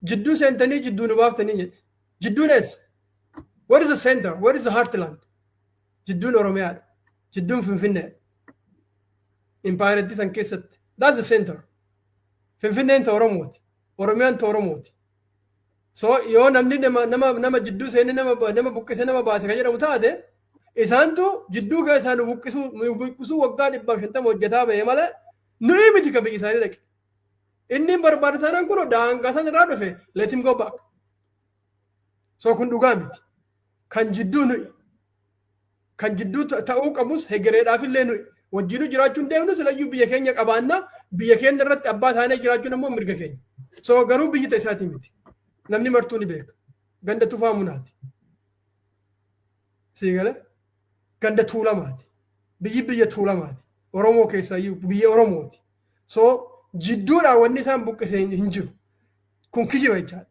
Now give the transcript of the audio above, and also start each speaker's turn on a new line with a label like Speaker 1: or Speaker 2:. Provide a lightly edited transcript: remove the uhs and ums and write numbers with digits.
Speaker 1: jidduu seentanii jidduu nu baaftanii jedhe. Jidduun eessa? What is the center? What is the heartland? Jidduun Oromiyaadha. Jidduun Finfinneedha. Impaayireetti san keessatti. That's the center. Finfinneen ta Oromooti. Oromiyaan ta Oromooti. So yoo namni nama jidduu seeni nama buqqise nama baase kan jedhamu taate isaantu jidduu keessaa nu buqqisuu waggaa 150 hojjetaa ba'e malee nuyi miti ka biyyi isaanii dhaqe. Inni barbaade taanaan kun daangaa san irraa dhufe let him go back. So kun dhugaa miti. Kan jidduu nuyi. Kan jidduu ta'uu qabus hegereedhaaf illee nuyi. Wajjinu jiraachuun deemnu silayyuu biyya keenya qabaannaa biyya keenya irratti abbaa taanee jiraachuun ammoo mirga keenya. So garuu biyyi ta'e isaatii miti. Namni martuu ni beeka. Ganda tufaa munaati. Siigale ganda tuulamaati. Biyya tuulamaati. Oromoo keessaayyuu biyya Oromooti. So jidduudhaan wanni isaan buqqisee hin jiru. Kun kijiba jechaadha.